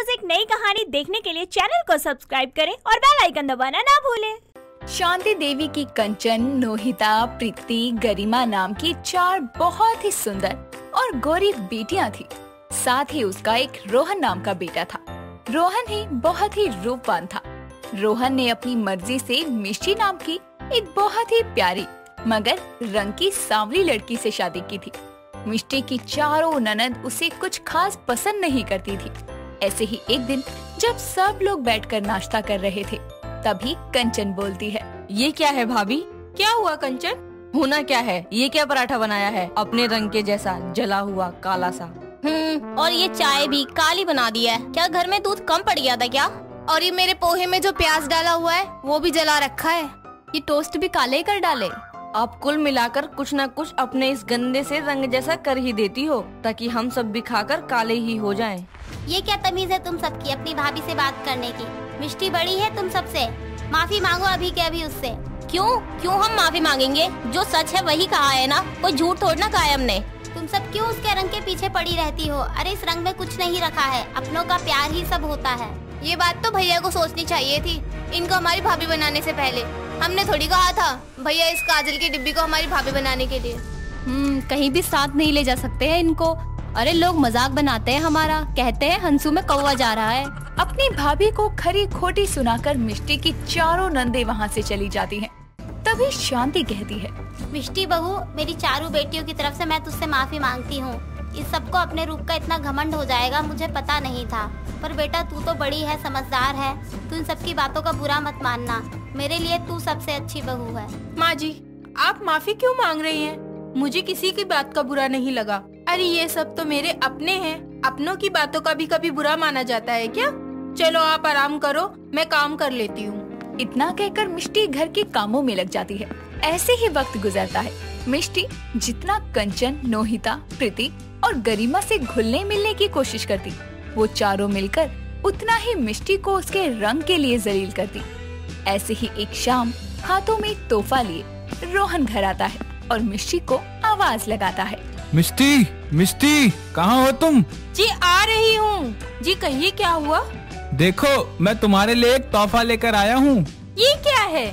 रोज एक नई कहानी देखने के लिए चैनल को सब्सक्राइब करें और बेल आइकन दबाना ना भूलें। शांति देवी की कंचन, नोहिता, प्रीति, गरिमा नाम की 4 बहुत ही सुंदर और गोरी बेटियां थी। साथ ही उसका एक रोहन नाम का बेटा था। रोहन ही बहुत ही रूपवान था। रोहन ने अपनी मर्जी से मिष्टी नाम की एक बहुत ही प्यारी मगर रंग की सांवली लड़की से शादी की थी। मिष्टी की चारों ननद उसे कुछ खास पसंद नहीं करती थी। ऐसे ही एक दिन जब सब लोग बैठकर नाश्ता कर रहे थे, तभी कंचन बोलती है, ये क्या है भाभी? क्या हुआ कंचन? होना क्या है? ये क्या पराठा बनाया है अपने रंग के जैसा, जला हुआ काला सा? और ये चाय भी काली बना दी है। क्या घर में दूध कम पड़ गया था क्या? और ये मेरे पोहे में जो प्याज डाला हुआ है वो भी जला रखा है। ये टोस्ट भी काले कर डाले। आप कुल मिलाकर कुछ न कुछ अपने इस गंदे से रंग जैसा कर ही देती हो, ताकि हम सब भी खाकर काले ही हो जाएं। ये क्या तमीज है तुम सबकी अपनी भाभी से बात करने की? मिष्टी बड़ी है तुम सबसे, माफी मांगो अभी के अभी उससे। क्यों हम माफी मांगेंगे? जो सच है वही कहा है ना, कोई झूठ थोड़ा ना कहा है हमने। तुम सब क्यों उसके रंग के पीछे पड़ी रहती हो? अरे इस रंग में कुछ नहीं रखा है, अपनों का प्यार ही सब होता है। ये बात तो भैया को सोचनी चाहिए थी, इनको हमारी भाभी बनाने से पहले। हमने थोड़ी कहा था भैया इस काजल की डिब्बी को हमारी भाभी बनाने के लिए। कहीं भी साथ नहीं ले जा सकते हैं इनको। अरे लोग मजाक बनाते हैं हमारा, कहते हैं हंसू में कौवा जा रहा है। अपनी भाभी को खरी खोटी सुनाकर मिष्टी की चारों नंदे वहाँ से चली जाती हैं। तभी शांति कहती है, मिष्टी बहू, मेरी चारों बेटियों की तरफ से मैं तुझसे माफी मांगती हूँ। इस सबको अपने रूप का इतना घमंड हो जाएगा मुझे पता नहीं था। पर बेटा तू तो बड़ी है, समझदार है, तू इन सबकी बातों का बुरा मत मानना। मेरे लिए तू सबसे अच्छी बहू है। माँ जी, आप माफी क्यों मांग रही हैं? मुझे किसी की बात का बुरा नहीं लगा। अरे ये सब तो मेरे अपने हैं, अपनों की बातों का भी कभी बुरा माना जाता है क्या? चलो आप आराम करो, मैं काम कर लेती हूँ। इतना कहकर मिष्टी घर के कामों में लग जाती है। ऐसे ही वक्त गुजरता है। मिष्टी जितना कंचन, नोहिता, प्रीति और गरिमा से घुलने मिलने की कोशिश करती, वो चारों मिलकर उतना ही मिष्टी को उसके रंग के लिए जलील करती। ऐसे ही एक शाम हाथों में तोहफा लिए रोहन घर आता है और मिष्टी को आवाज लगाता है, मिष्टी, मिष्टी, कहाँ हो तुम? जी आ रही हूँ। जी कहिए क्या हुआ? देखो मैं तुम्हारे लिए एक तोहफा लेकर आया हूँ। ये क्या है?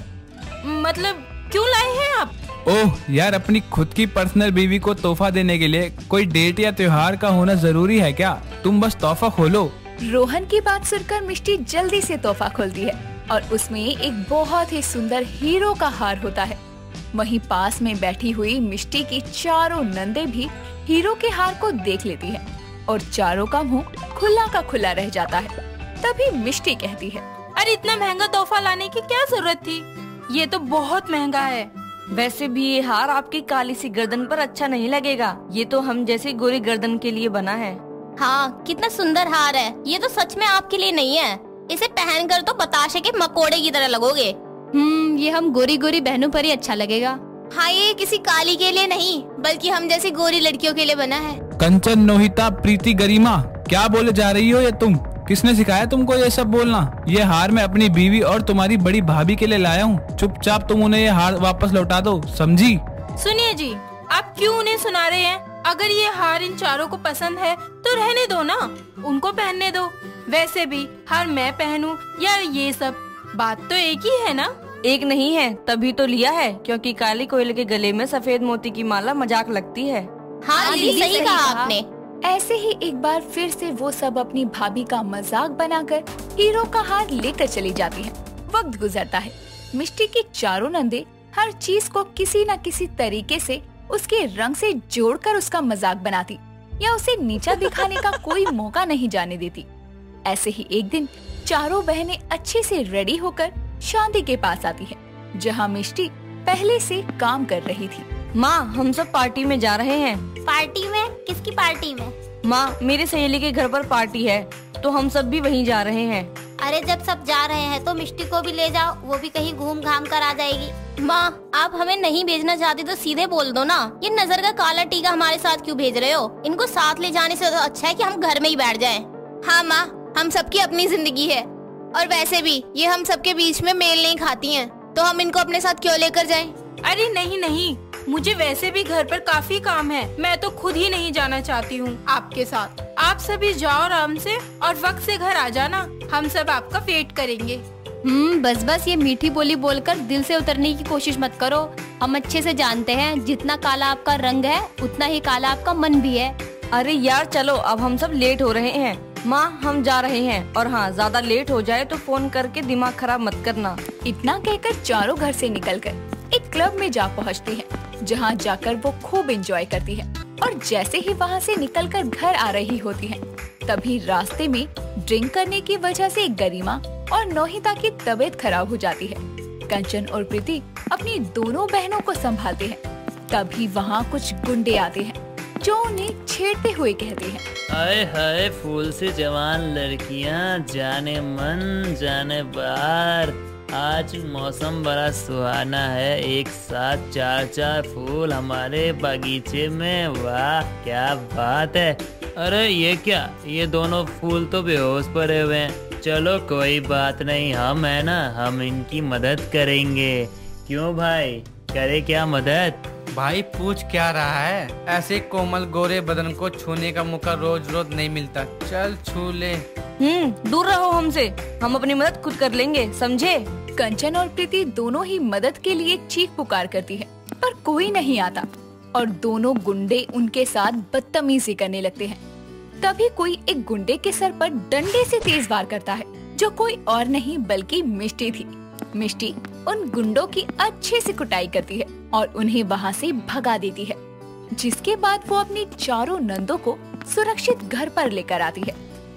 मतलब क्यों लाए हैं आप? ओह यार, अपनी खुद की पर्सनल बीवी को तोहफा देने के लिए कोई डेट या त्योहार का होना जरूरी है क्या? तुम बस तोहफा खोलो। रोहन की बात सुनकर मिष्टी जल्दी से तोहफा खोलती है और उसमें एक बहुत ही सुंदर हीरो का हार होता है। वहीं पास में बैठी हुई मिष्टी की चारों नंदे भी हीरो के हार को देख लेती हैं और चारों का मुंह खुला का खुला रह जाता है। तभी मिष्टी कहती है, अरे इतना महंगा तोहफा लाने की क्या जरूरत थी? ये तो बहुत महंगा है। वैसे भी ये हार आपकी काली सी गर्दन पर अच्छा नहीं लगेगा। ये तो हम जैसी गोरी गर्दन के लिए बना है। हाँ, कितना सुंदर हार है। ये तो सच में आपके लिए नहीं है। इसे पहनकर तो बताशे के मकोड़े की तरह लगोगे। ये हम गोरी गोरी बहनों पर ही अच्छा लगेगा। हाँ, ये किसी काली के लिए नहीं बल्कि हम जैसी गोरी लड़कियों के लिए बना है। कंचन, नोहिता, प्रीति, गरिमा, क्या बोले जा रही हो ये तुम? किसने सिखाया तुमको ये सब बोलना? ये हार मैं अपनी बीवी और तुम्हारी बड़ी भाभी के लिए लाया हूँ। चुपचाप तुम उन्हें ये हार वापस लौटा दो, समझी? सुनिए जी, आप क्यों उन्हें सुना रहे हैं? अगर ये हार इन चारों को पसंद है तो रहने दो ना, उनको पहनने दो। वैसे भी हार मैं पहनूं या ये सब, बात तो एक ही है ना? एक नहीं है, तभी तो लिया है क्योंकि काली कोयले के गले में सफेद मोती की माला मजाक लगती है। हाँ दीदी, सही कहा आपने। ऐसे ही एक बार फिर से वो सब अपनी भाभी का मजाक बनाकर हीरो का हार लेकर चली जाती हैं। वक्त गुजरता है। मिष्टी की चारों नंदे हर चीज को किसी न किसी तरीके से उसके रंग से जोड़कर उसका मजाक बनाती या उसे नीचा दिखाने का कोई मौका नहीं जाने देती। ऐसे ही एक दिन चारों बहनें अच्छे से रेडी होकर शांति के पास आती है, जहाँ मिष्टी पहले से काम कर रही थी। माँ, हम सब पार्टी में जा रहे हैं। पार्टी में? किसकी पार्टी में? माँ, मेरी सहेली के घर पर पार्टी है तो हम सब भी वहीं जा रहे हैं। अरे जब सब जा रहे हैं तो मिष्टी को भी ले जाओ, वो भी कहीं घूम घाम कर आ जाएगी। माँ, आप हमें नहीं भेजना चाहती तो सीधे बोल दो ना। ये नजर का काला टीका हमारे साथ क्यों भेज रहे हो? इनको साथ ले जाने से तो अच्छा है कि हम घर में ही बैठ जाएं। हाँ माँ, हम सबकी अपनी जिंदगी है और वैसे भी ये हम सबके बीच में मेल नहीं खाती हैं, तो हम इनको अपने साथ क्यों लेकर जाएं? अरे नहीं नहीं, मुझे वैसे भी घर पर काफी काम है, मैं तो खुद ही नहीं जाना चाहती हूँ आपके साथ। आप सभी जाओ आराम से और वक्त से घर आ जाना, हम सब आपका वेट करेंगे। बस बस ये मीठी बोली बोलकर दिल से उतरने की कोशिश मत करो। हम अच्छे से जानते हैं जितना काला आपका रंग है उतना ही काला आपका मन भी है। अरे यार चलो, अब हम सब लेट हो रहे हैं। माँ हम जा रहे हैं, और हाँ ज्यादा लेट हो जाए तो फोन करके दिमाग खराब मत करना। इतना कहकर चारों घर से निकलकर एक क्लब में जा पहुंचती हैं, जहां जाकर वो खूब एंजॉय करती है। और जैसे ही वहां से निकलकर घर आ रही होती हैं, तभी रास्ते में ड्रिंक करने की वजह से गरिमा और नोहिता की तबीयत खराब हो जाती है। कंचन और प्रीति अपनी दोनों बहनों को संभालते हैं। तभी वहाँ कुछ गुंडे आते हैं जो उन्हें छेड़ते हुए कहते हैं, हाय हाय फूल से जवान लड़कियां, जाने मन जाने बाहर। आज मौसम बड़ा सुहाना है, एक साथ चार चार फूल हमारे बगीचे में, वाह क्या बात है। अरे ये क्या, ये दोनों फूल तो बेहोश पड़े हुए हैं। चलो कोई बात नहीं, हम है ना, हम इनकी मदद करेंगे। क्यों भाई, करे क्या मदद? भाई पूछ क्या रहा है, ऐसे कोमल गोरे बदन को छूने का मौका रोज रोज नहीं मिलता, चल छू ले। दूर रहो हमसे, हम अपनी मदद खुद कर लेंगे, समझे? कंचन और प्रीति दोनों ही मदद के लिए चीख पुकार करती है, पर कोई नहीं आता और दोनों गुंडे उनके साथ बदतमीजी करने लगते हैं। तभी कोई एक गुंडे के सर पर डंडे से तेज वार करता है, जो कोई और नहीं बल्कि मिष्टी थी। मिष्टी उन गुंडों की अच्छे से कुटाई करती है और उन्हें वहाँ से भगा देती है, जिसके बाद वो अपनी चारों नंदों को सुरक्षित घर पर लेकर आती है,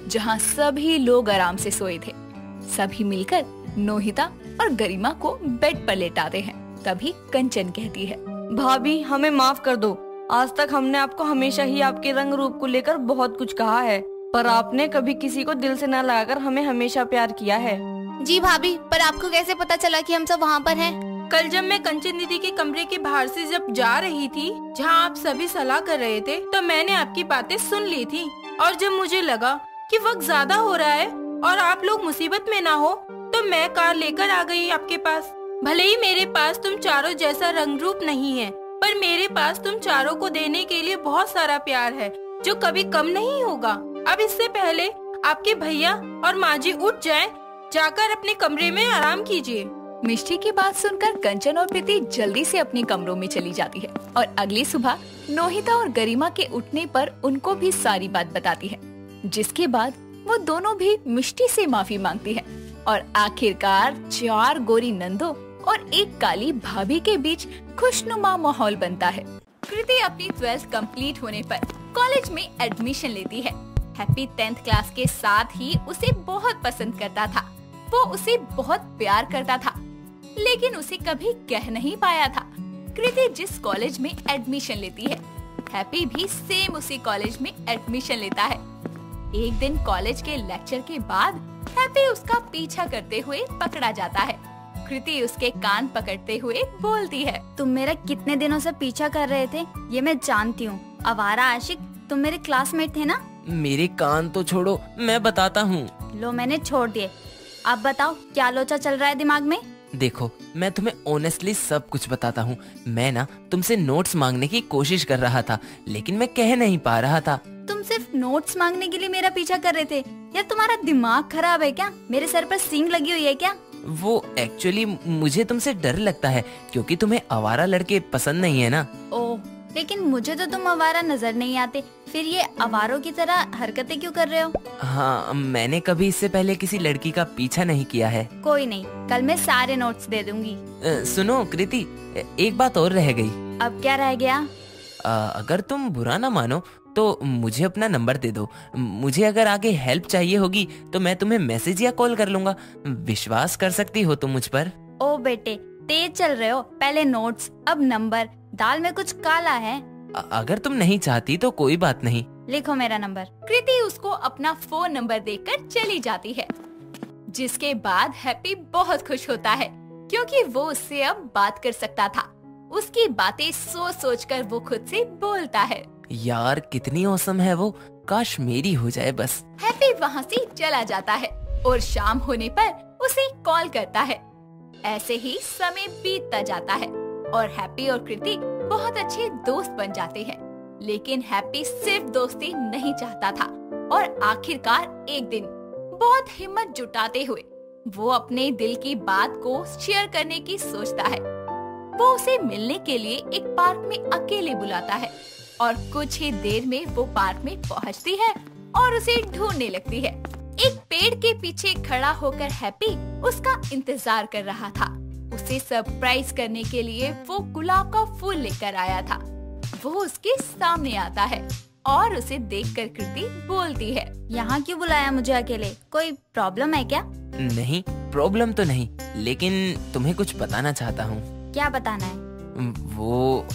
जहाँ सभी लोग आराम से सोए थे। सभी मिलकर नोहिता और गरिमा को बेड पर लेटाते हैं। तभी कंचन कहती है, भाभी हमें माफ कर दो, आज तक हमने आपको हमेशा ही आपके रंग रूप को लेकर बहुत कुछ कहा है, पर आपने कभी किसी को दिल से न लगाकर हमें हमेशा प्यार किया है। जी भाभी, पर आपको कैसे पता चला कि हम सब वहाँ पर हैं? कल जब मैं कंचन दीदी के कमरे के बाहर से जब जा रही थी, जहाँ आप सभी सलाह कर रहे थे, तो मैंने आपकी बातें सुन ली थी। और जब मुझे लगा कि वक्त ज्यादा हो रहा है और आप लोग मुसीबत में ना हो, तो मैं कार लेकर आ गई आपके पास। भले ही मेरे पास तुम चारों जैसा रंग रूप नहीं है, पर मेरे पास तुम चारों को देने के लिए बहुत सारा प्यार है, जो कभी कम नहीं होगा। अब इससे पहले आपके भैया और माँ जी उठ जाएं, जाकर अपने कमरे में आराम कीजिए। मिष्टी की बात सुनकर कंचन और प्रीति जल्दी से अपने कमरों में चली जाती है और अगली सुबह नोहिता और गरिमा के उठने पर उनको भी सारी बात बताती है, जिसके बाद वो दोनों भी मिष्टी से माफी मांगती है और आखिरकार 4 गोरी नंदों और एक काली भाभी के बीच खुशनुमा माहौल बनता है। प्रीति अपनी 12th कंप्लीट होने पर कॉलेज में एडमिशन लेती है। हैप्पी 10th क्लास के साथ ही उसे बहुत पसंद करता था। वो उसे बहुत प्यार करता था, लेकिन उसे कभी कह नहीं पाया था। कृति जिस कॉलेज में एडमिशन लेती है, हैप्पी भी सेम उसी कॉलेज में एडमिशन लेता है। एक दिन कॉलेज के लेक्चर के बाद हैप्पी उसका पीछा करते हुए पकड़ा जाता है। कृति उसके कान पकड़ते हुए बोलती है, तुम मेरा कितने दिनों से पीछा कर रहे थे, ये मैं जानती हूँ। आवारा आशिक, तुम मेरे क्लासमेट थे ना? मेरे कान तो छोड़ो, मैं बताता हूँ। लो मैंने छोड़ दिए, अब बताओ क्या लोचा चल रहा है दिमाग में? देखो मैं तुम्हें ऑनेस्टली सब कुछ बताता हूँ। मैं ना तुमसे नोट्स मांगने की कोशिश कर रहा था, लेकिन मैं कह नहीं पा रहा था। तुम सिर्फ नोट्स मांगने के लिए मेरा पीछा कर रहे थे? यार तुम्हारा दिमाग खराब है क्या? मेरे सर पर सींग लगी हुई है क्या? वो एक्चुअली मुझे तुमसे डर लगता है, क्योंकि तुम्हें आवारा लड़के पसंद नहीं है ना। ओह, लेकिन मुझे तो तुम आवारा नजर नहीं आते, फिर ये आवारों की तरह हरकतें क्यों कर रहे हो? हाँ, मैंने कभी इससे पहले किसी लड़की का पीछा नहीं किया है। कोई नहीं, कल मैं सारे नोट्स दे दूंगी। सुनो कृति, एक बात और रह गई। अब क्या रह गया? अगर तुम बुरा ना मानो तो मुझे अपना नंबर दे दो। मुझे अगर आगे हेल्प चाहिए होगी तो मैं तुम्हें मैसेज या कॉल कर लूंगा। विश्वास कर सकती हो तुम मुझ पर? ओ बेटे, तेज चल रहे हो, पहले नोट्स अब नंबर। दाल में कुछ काला है। अगर तुम नहीं चाहती तो कोई बात नहीं। लिखो मेरा नंबर। कृति उसको अपना फोन नंबर देकर चली जाती है, जिसके बाद हैप्पी बहुत खुश होता है, क्योंकि वो उससे अब बात कर सकता था। उसकी बातें सोच सोच कर वो खुद से बोलता है, यार कितनी औसम है वो, काश मेरी हो जाए बस। हैप्पी वहाँ से चला जाता है और शाम होने पर उसे कॉल करता है। ऐसे ही समय बीतता जाता है और हैप्पी और कृति बहुत अच्छे दोस्त बन जाते हैं। लेकिन हैप्पी सिर्फ दोस्ती नहीं चाहता था और आखिरकार एक दिन बहुत हिम्मत जुटाते हुए वो अपने दिल की बात को शेयर करने की सोचता है। वो उसे मिलने के लिए एक पार्क में अकेले बुलाता है और कुछ ही देर में वो पार्क में पहुंचती है और उसे ढूंढने लगती है। एक पेड़ के पीछे खड़ा होकर हैप्पी उसका इंतजार कर रहा था। उसे सरप्राइज करने के लिए वो गुलाब का फूल लेकर आया था। वो उसके सामने आता है और उसे देखकर कृति बोलती है, यहाँ क्यों बुलाया मुझे अकेले? कोई प्रॉब्लम है क्या? नहीं, प्रॉब्लम तो नहीं, लेकिन तुम्हें कुछ बताना चाहता हूँ। क्या बताना है? वो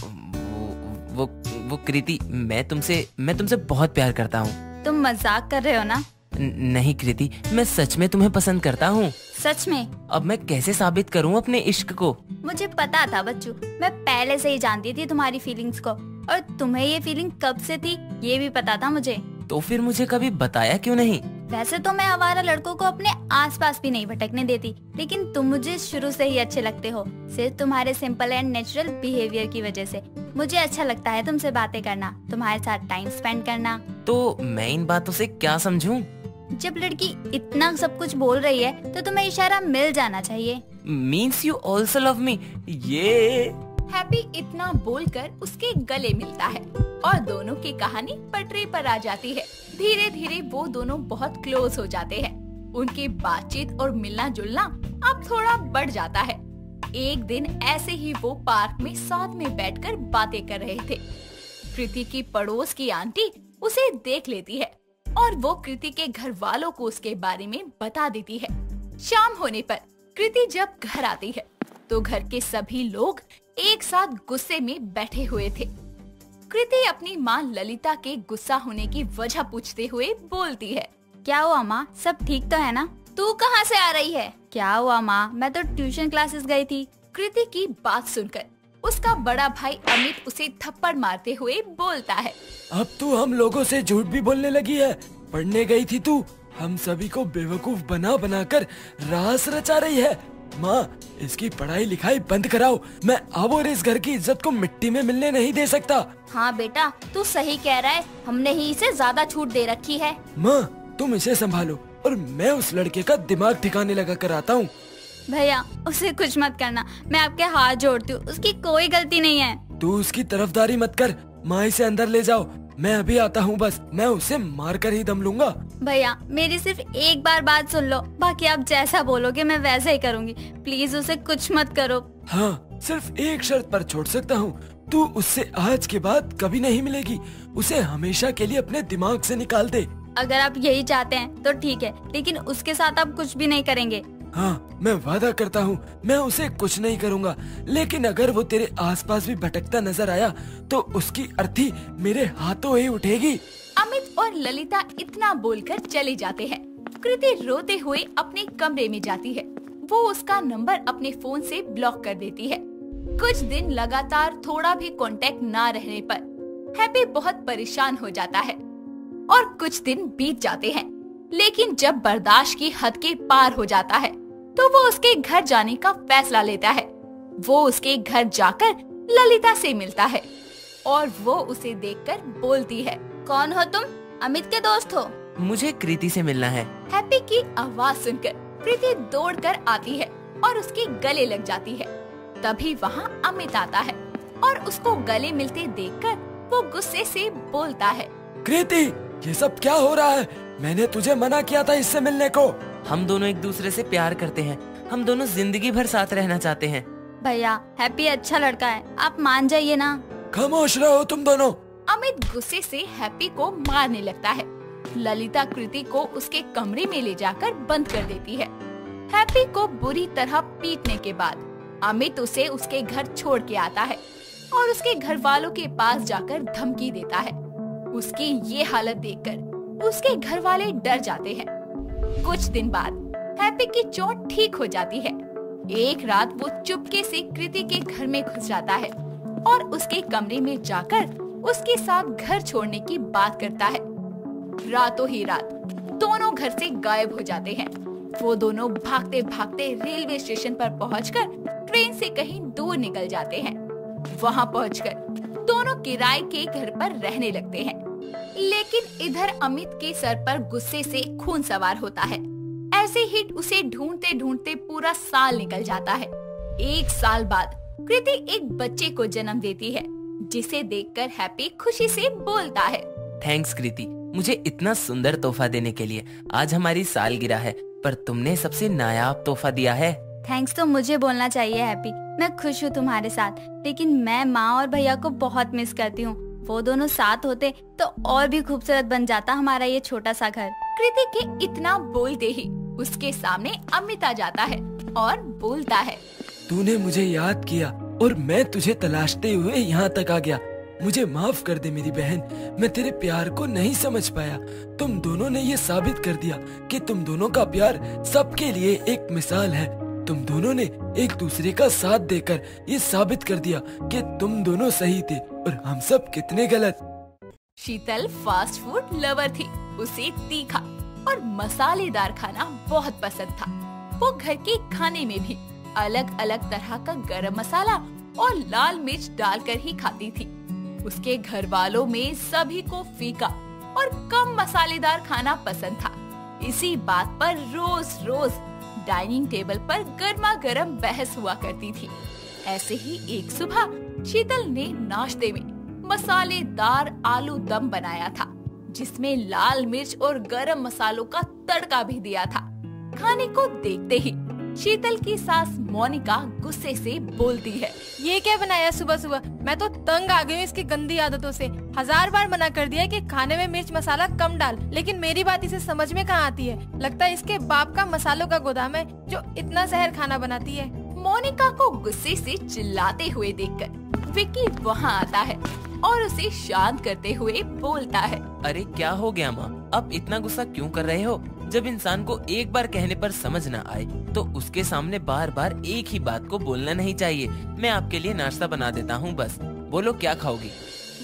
कृति, मैं तुमसे बहुत प्यार करता हूँ। तुम मजाक कर रहे हो ना? नहीं कृति, मैं सच में तुम्हें पसंद करता हूँ। सच में? अब मैं कैसे साबित करूँ अपने इश्क को? मुझे पता था बच्चू, मैं पहले से ही जानती थी तुम्हारी फीलिंग्स को, और तुम्हें ये फीलिंग कब से थी ये भी पता था मुझे। तो फिर मुझे कभी बताया क्यों नहीं? वैसे तो मैं आवारा लड़कों को अपने आसपास भी नहीं भटकने देती, लेकिन तुम मुझे शुरू से ही अच्छे लगते हो, सिर्फ तुम्हारे सिंपल एंड नेचुरल बिहेवियर की वजह से। मुझे अच्छा लगता है तुमसे बातें करना, तुम्हारे साथ टाइम स्पेंड करना। तो मैं इन बातों से क्या समझूं? जब लड़की इतना सब कुछ बोल रही है तो तुम्हें इशारा मिल जाना चाहिए। Means you also love me? ये हैप्पी इतना बोलकर उसके गले मिलता है और दोनों की कहानी पटरी पर आ जाती है। धीरे धीरे वो दोनों बहुत क्लोज हो जाते हैं। उनकी बातचीत और मिलना जुलना अब थोड़ा बढ़ जाता है। एक दिन ऐसे ही वो पार्क में साथ में बैठकर बातें कर रहे थे। कृति की पड़ोस की आंटी उसे देख लेती है और वो कृति के घर वालों को उसके बारे में बता देती है। शाम होने पर कृति जब घर आती है तो घर के सभी लोग एक साथ गुस्से में बैठे हुए थे। कृति अपनी माँ ललिता के गुस्सा होने की वजह पूछते हुए बोलती है, क्या हुआ माँ, सब ठीक तो है ना? तू कहाँ से आ रही है? क्या हुआ माँ, मैं तो ट्यूशन क्लासेस गई थी। कृति की बात सुनकर उसका बड़ा भाई अमित उसे थप्पड़ मारते हुए बोलता है, अब तू हम लोगों से झूठ भी बोलने लगी है। पढ़ने गई थी तू, हम सभी को बेवकूफ बना बना कर रास रचा रही है। माँ, इसकी पढ़ाई लिखाई बंद कराओ। मैं अब और इस घर की इज्जत को मिट्टी में मिलने नहीं दे सकता। हाँ बेटा, तू सही कह रहा है, हमने ही इसे ज्यादा छूट दे रखी है। माँ, तुम इसे संभालो और मैं उस लड़के का दिमाग ठिकाने लगा कर आता हूँ। भैया, उसे कुछ मत करना, मैं आपके हाथ जोड़ती हूँ, उसकी कोई गलती नहीं है। तू उसकी तरफदारी मत कर। माँ, इसे अंदर ले जाओ, मैं अभी आता हूँ। बस मैं उसे मार कर ही दम लूंगा। भैया, मेरी सिर्फ एक बार बात सुन लो, बाकी आप जैसा बोलोगे मैं वैसा ही करूँगी। प्लीज उसे कुछ मत करो। हाँ, सिर्फ एक शर्त पर छोड़ सकता हूँ। तू उससे आज के बाद कभी नहीं मिलेगी। उसे हमेशा के लिए अपने दिमाग से निकाल दे। अगर आप यही चाहते हैं तो ठीक है, लेकिन उसके साथ आप कुछ भी नहीं करेंगे। हाँ, मैं वादा करता हूँ मैं उसे कुछ नहीं करूँगा। लेकिन अगर वो तेरे आसपास भी भटकता नजर आया तो उसकी अर्थी मेरे हाथों ही उठेगी। अमित और ललिता इतना बोलकर चले जाते हैं। कृति रोते हुए अपने कमरे में जाती है। वो उसका नंबर अपने फोन से ब्लॉक कर देती है। कुछ दिन लगातार थोड़ा भी कांटेक्ट ना रहने पर हैप्पी बहुत परेशान हो जाता है और कुछ दिन बीत जाते हैं। लेकिन जब बर्दाश्त की हद के पार हो जाता है तो वो उसके घर जाने का फैसला लेता है। वो उसके घर जाकर ललिता से मिलता है और वो उसे देखकर बोलती है, कौन हो तुम? अमित के दोस्त हो? मुझे कृति से मिलना है। हैप्पी की आवाज सुनकर कृति दौड़कर आती है और उसके गले लग जाती है। तभी वहाँ अमित आता है और उसको गले मिलते देखकर वो गुस्से से बोलता है, कृति, ये सब क्या हो रहा है? मैंने तुझे मना किया था इससे मिलने को। हम दोनों एक दूसरे से प्यार करते हैं, हम दोनों जिंदगी भर साथ रहना चाहते हैं। भैया, हैप्पी अच्छा लड़का है, आप मान जाइए ना। खामोश रहो तुम दोनों। अमित गुस्से से हैप्पी को मारने लगता है। ललिता कृति को उसके कमरे में ले जाकर बंद कर देती है। हैप्पी को बुरी तरह पीटने के बाद अमित उसे उसके घर छोड़ के आता है और उसके घर वालों के पास जाकर धमकी देता है। उसकी ये हालत देखकर उसके घर वाले डर जाते हैं। कुछ दिन बाद हैप्पी की चोट ठीक हो जाती है। एक रात वो चुपके से कृति के घर में घुस जाता है और उसके कमरे में जाकर उसके साथ घर छोड़ने की बात करता है। रातों ही रात दोनों घर से गायब हो जाते हैं। वो दोनों भागते भागते रेलवे स्टेशन पर पहुंचकर ट्रेन से कहीं दूर निकल जाते हैं। वहाँ पहुंचकर दोनों किराए के घर पर रहने लगते हैं। लेकिन इधर अमित के सर पर गुस्से से खून सवार होता है। ऐसे ही उसे ढूंढते ढूंढते पूरा साल निकल जाता है। 1 साल बाद कृति एक बच्चे को जन्म देती है, जिसे देखकर हैप्पी खुशी से बोलता है, थैंक्स कृति, मुझे इतना सुंदर तोहफा देने के लिए। आज हमारी सालगिरह है, पर तुमने सबसे नायाब तोहफा दिया है। थैंक्स तो मुझे बोलना चाहिए हैप्पी, मैं खुश हूँ तुम्हारे साथ, लेकिन मैं माँ और भैया को बहुत मिस करती हूँ। वो दोनों साथ होते तो और भी खूबसूरत बन जाता हमारा ये छोटा सा घर। कृति के इतना बोलते ही उसके सामने अमित आ जाता है और बोलता है, तूने मुझे याद किया और मैं तुझे तलाशते हुए यहाँ तक आ गया। मुझे माफ कर दे मेरी बहन, मैं तेरे प्यार को नहीं समझ पाया। तुम दोनों ने ये साबित कर दिया कि तुम दोनों का प्यार सबके लिए एक मिसाल है। तुम दोनों ने एक दूसरे का साथ देकर ये साबित कर दिया कि तुम दोनों सही थे और हम सब कितने गलत। शीतल फास्ट फूड लवर थी। उसे तीखा और मसालेदार खाना बहुत पसंद था। वो घर के खाने में भी अलग अलग तरह का गरम मसाला और लाल मिर्च डालकर ही खाती थी। उसके घर वालों में सभी को फीका और कम मसालेदार खाना पसंद था। इसी बात पर रोज रोज डाइनिंग टेबल पर गर्मा गर्म बहस हुआ करती थी। ऐसे ही एक सुबह शीतल ने नाश्ते में मसालेदार आलू दम बनाया था, जिसमें लाल मिर्च और गरम मसालों का तड़का भी दिया था। खाने को देखते ही शीतल की सास मोनिका गुस्से से बोलती है, ये क्या बनाया सुबह सुबह? मैं तो तंग आ गई हूँ इसकी गंदी आदतों से। 1000 बार मना कर दिया कि खाने में मिर्च मसाला कम डाल, लेकिन मेरी बात इसे समझ में कहाँ आती है। लगता है इसके बाप का मसालों का गोदाम है जो इतना जहर खाना बनाती है। मोनिका को गुस्से से चिल्लाते हुए देखकर विक्की वहाँ आता है और उसे शांत करते हुए बोलता है, अरे क्या हो गया माँ, अब इतना गुस्सा क्यों कर रहे हो? जब इंसान को एक बार कहने पर समझ न आए तो उसके सामने बार बार एक ही बात को बोलना नहीं चाहिए। मैं आपके लिए नाश्ता बना देता हूँ, बस बोलो क्या खाओगी?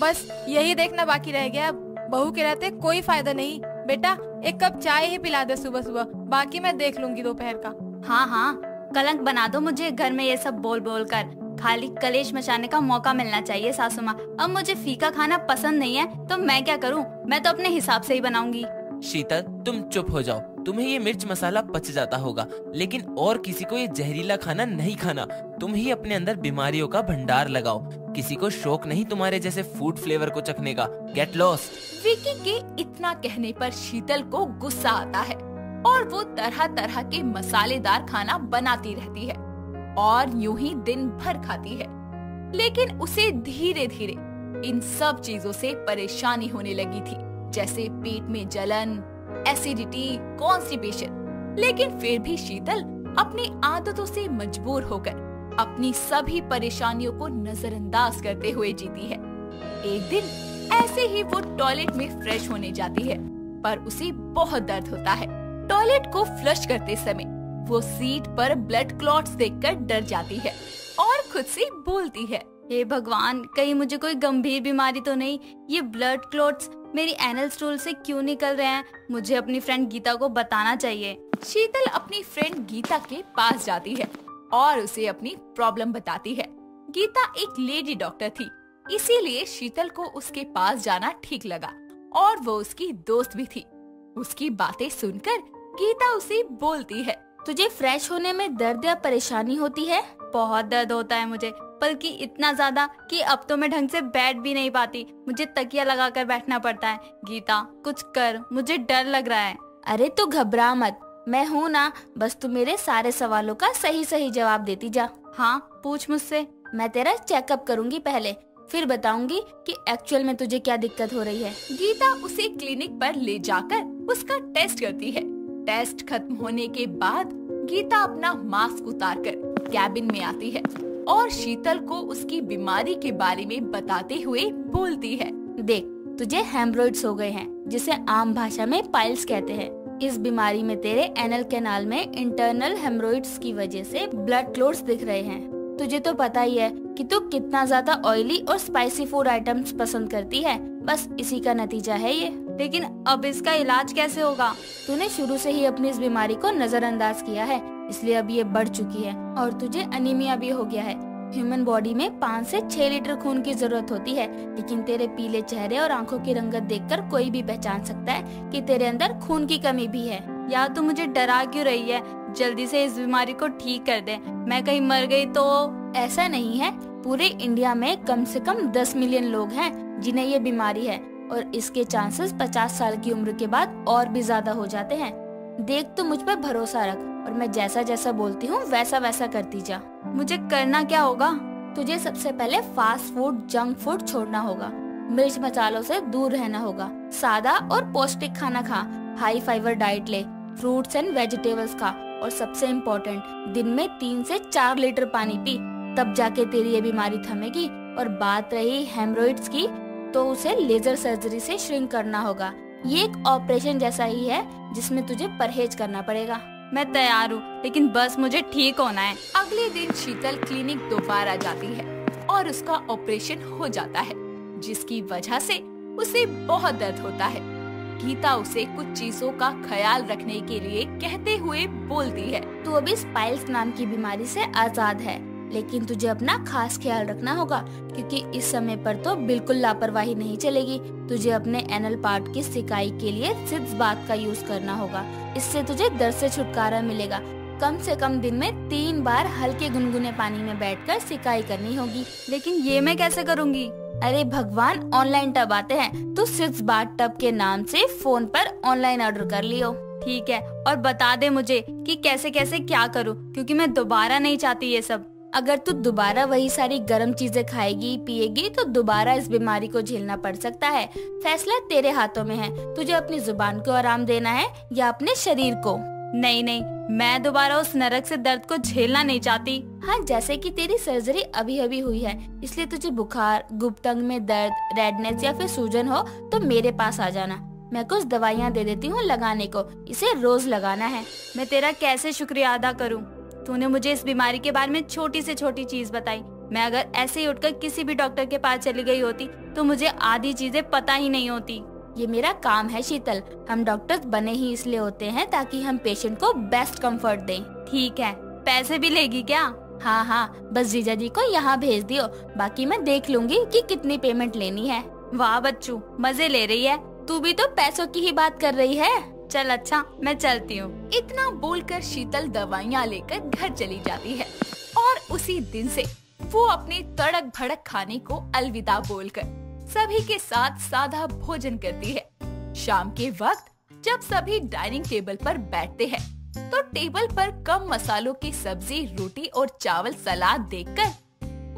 बस यही देखना बाकी रह गया। अब बहू के रहते कोई फायदा नहीं। बेटा 1 कप चाय ही पिला दे सुबह सुबह, बाकी मैं देख लूंगी दोपहर का। हाँ हाँ, कलंक बना दो मुझे घर में ये सब बोल बोल कर। खाली कलेश मचाने का मौका मिलना चाहिए सासू माँ। अब मुझे फीका खाना पसंद नहीं है तो मैं क्या करूँ? मैं तो अपने हिसाब से ही बनाऊंगी। शीतल तुम चुप हो जाओ। तुम्हें ये मिर्च मसाला पच जाता होगा, लेकिन और किसी को ये जहरीला खाना नहीं खाना। तुम ही अपने अंदर बीमारियों का भंडार लगाओ। किसी को शौक नहीं तुम्हारे जैसे फूड फ्लेवर को चखने का। Get lost. विकी के इतना कहने पर शीतल को गुस्सा आता है और वो तरह तरह के मसालेदार खाना बनाती रहती है और यूं ही दिन भर खाती है। लेकिन उसे धीरे धीरे इन सब चीजों से परेशानी होने लगी थी, जैसे पेट में जलन, एसिडिटी, कॉन्स्टिपेशन। लेकिन फिर भी शीतल अपनी आदतों से मजबूर होकर अपनी सभी परेशानियों को नजरअंदाज करते हुए जीती है। एक दिन ऐसे ही वो टॉयलेट में फ्रेश होने जाती है, पर उसे बहुत दर्द होता है। टॉयलेट को फ्लश करते समय वो सीट पर ब्लड क्लॉट्स देखकर डर जाती है और खुद से बोलती है, हे भगवान, कहीं मुझे कोई गंभीर बीमारी तो नहीं? ये ब्लड क्लॉट्स मेरी एनल स्टूल से क्यों निकल रहे हैं? मुझे अपनी फ्रेंड गीता को बताना चाहिए। शीतल अपनी फ्रेंड गीता के पास जाती है और उसे अपनी प्रॉब्लम बताती है। गीता एक लेडी डॉक्टर थी, इसीलिए शीतल को उसके पास जाना ठीक लगा और वो उसकी दोस्त भी थी। उसकी बातें सुनकर गीता उसे बोलती है, तुझे फ्रेश होने में दर्द या परेशानी होती है? बहुत दर्द होता है मुझे, बल्कि इतना ज्यादा कि अब तो मैं ढंग से बैठ भी नहीं पाती। मुझे तकिया लगाकर बैठना पड़ता है। गीता कुछ कर, मुझे डर लग रहा है। अरे तू घबरा मत, मैं हूँ ना, बस तू मेरे सारे सवालों का सही सही जवाब देती जा। हाँ पूछ मुझसे, मैं तेरा चेकअप करूँगी पहले, फिर बताऊंगी कि एक्चुअल में तुझे क्या दिक्कत हो रही है। गीता उसे क्लिनिक पर ले जाकर उसका टेस्ट करती है। टेस्ट खत्म होने के बाद गीता अपना मास्क उतारकर कैबिन में आती है और शीतल को उसकी बीमारी के बारे में बताते हुए बोलती है, देख तुझे हेमरोइड्स हो गए हैं, जिसे आम भाषा में पाइल्स कहते हैं। इस बीमारी में तेरे एनल कैनाल में इंटरनल हेमरोइड्स की वजह से ब्लड क्लॉट्स दिख रहे हैं। तुझे तो पता ही है कि तू कितना ज्यादा ऑयली और स्पाइसी फूड आइटम्स पसंद करती है, बस इसी का नतीजा है ये। लेकिन अब इसका इलाज कैसे होगा? तूने शुरू से ही अपनी इस बीमारी को नजरअंदाज किया है, इसलिए अब ये बढ़ चुकी है और तुझे अनीमिया भी हो गया है। ह्यूमन बॉडी में 5 से 6 लीटर खून की जरूरत होती है, लेकिन तेरे पीले चेहरे और आंखों की रंगत देखकर कोई भी पहचान सकता है कि तेरे अंदर खून की कमी भी है। यार तू मुझे डरा क्यों रही है? जल्दी से इस बीमारी को ठीक कर दे, मैं कहीं मर गई तो। ऐसा नहीं है, पूरे इंडिया में कम से कम 10 मिलियन लोग हैं जिन्हें ये बीमारी है और इसके चांसेस 50 साल की उम्र के बाद और भी ज्यादा हो जाते हैं। देख तू मुझ पर भरोसा रख और मैं जैसा जैसा बोलती हूँ वैसा वैसा करती जा। मुझे करना क्या होगा? तुझे सबसे पहले फास्ट फूड, जंक फूड छोड़ना होगा, मिर्च मसालों से दूर रहना होगा, सादा और पौष्टिक खाना खा, हाई फाइबर डाइट ले, फ्रूट्स एंड वेजिटेबल्स खा और सबसे इम्पोर्टेंट, दिन में 3 से 4 लीटर पानी पी, तब जाके तेरी ये बीमारी थमेगी। और बात रही हेमरोइड्स की, तो उसे लेजर सर्जरी से श्रिंक करना होगा। ये एक ऑपरेशन जैसा ही है जिसमें तुझे परहेज करना पड़ेगा। मैं तैयार हूँ, लेकिन बस मुझे ठीक होना है। अगले दिन शीतल क्लिनिक दोबारा जाती है और उसका ऑपरेशन हो जाता है, जिसकी वजह से उसे बहुत दर्द होता है। गीता उसे कुछ चीजों का ख्याल रखने के लिए कहते हुए बोलती है, तू अभी स्पाइल्स नाम की बीमारी से आजाद है, लेकिन तुझे अपना खास ख्याल रखना होगा क्योंकि इस समय पर तो बिल्कुल लापरवाही नहीं चलेगी। तुझे अपने एनल पार्ट की सिकाई के लिए सिद्स बाथ का यूज करना होगा, इससे तुझे दर्द से छुटकारा मिलेगा। कम से कम दिन में 3 बार हल्के गुनगुने पानी में बैठकर सिकाई करनी होगी। लेकिन ये मैं कैसे करूँगी? अरे भगवान, ऑनलाइन टब आते हैं, तो सिद्स बाथ टब के नाम से फोन पर ऑनलाइन ऑर्डर कर लियो। ठीक है, और बता दे मुझे कि कैसे कैसे क्या करूँ, क्योंकि मैं दोबारा नहीं चाहती ये सब। अगर तू दोबारा वही सारी गर्म चीजें खाएगी पिएगी तो दोबारा इस बीमारी को झेलना पड़ सकता है। फैसला तेरे हाथों में है, तुझे अपनी जुबान को आराम देना है या अपने शरीर को। नहीं नहीं, मैं दोबारा उस नरक से दर्द को झेलना नहीं चाहती। हाँ, जैसे कि तेरी सर्जरी अभी अभी हुई है, इसलिए तुझे बुखार, गुप्त अंग में दर्द, रेडनेस या फिर सूजन हो तो मेरे पास आ जाना, मैं कुछ दवाइयाँ दे देती हूँ लगाने को, इसे रोज लगाना है। मैं तेरा कैसे शुक्रिया अदा करूँ? तूने मुझे इस बीमारी के बारे में छोटी से छोटी चीज बताई। मैं अगर ऐसे ही उठकर किसी भी डॉक्टर के पास चली गई होती तो मुझे आधी चीजें पता ही नहीं होती। ये मेरा काम है शीतल, हम डॉक्टर्स बने ही इसलिए होते हैं ताकि हम पेशेंट को बेस्ट कंफर्ट दें। ठीक है, पैसे भी लेगी क्या? हाँ हाँ, बस जीजा जी को यहाँ भेज दियो, बाकी मैं देख लूंगी कि कितनी पेमेंट लेनी है। वाह बच्चू, मजे ले रही है तू भी तो पैसों की ही बात कर रही है। चल अच्छा, मैं चलती हूँ। इतना बोलकर शीतल दवाइयाँ लेकर घर चली जाती है और उसी दिन से वो अपने तड़क भड़क खाने को अलविदा बोलकर सभी के साथ सादा भोजन करती है। शाम के वक्त जब सभी डाइनिंग टेबल पर बैठते हैं तो टेबल पर कम मसालों की सब्जी, रोटी और चावल सलाद देखकर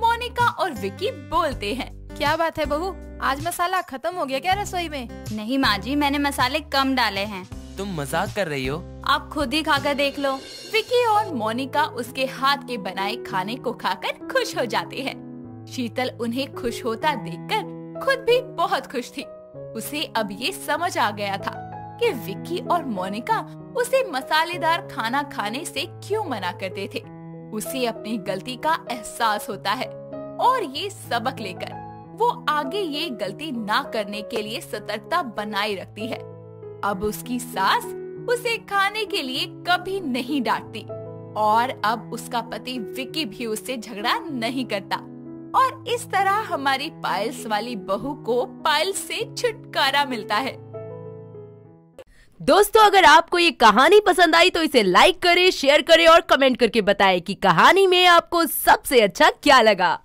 मोनिका और विकी बोलते हैं, क्या बात है बहू, आज मसाला खत्म हो गया क्या रसोई में? नहीं माँ जी, मैंने मसाले कम डाले हैं। तुम मजाक कर रही हो? आप खुद ही खाकर देख लो। विकी और मोनिका उसके हाथ के बनाए खाने को खाकर खुश हो जाते हैं। शीतल उन्हें खुश होता देखकर खुद भी बहुत खुश थी। उसे अब ये समझ आ गया था कि विकी और मोनिका उसे मसालेदार खाना खाने से क्यों मना करते थे। उसे अपनी गलती का एहसास होता है और ये सबक लेकर वो आगे ये गलती ना करने के लिए सतर्कता बनाए रखती है। अब उसकी सास उसे खाने के लिए कभी नहीं डांटती और अब उसका पति विकी भी उससे झगड़ा नहीं करता और इस तरह हमारी पायल्स वाली बहू को पायल्स से छुटकारा मिलता है। दोस्तों, अगर आपको ये कहानी पसंद आई तो इसे लाइक करें, शेयर करें और कमेंट करके बताएं कि कहानी में आपको सबसे अच्छा क्या लगा।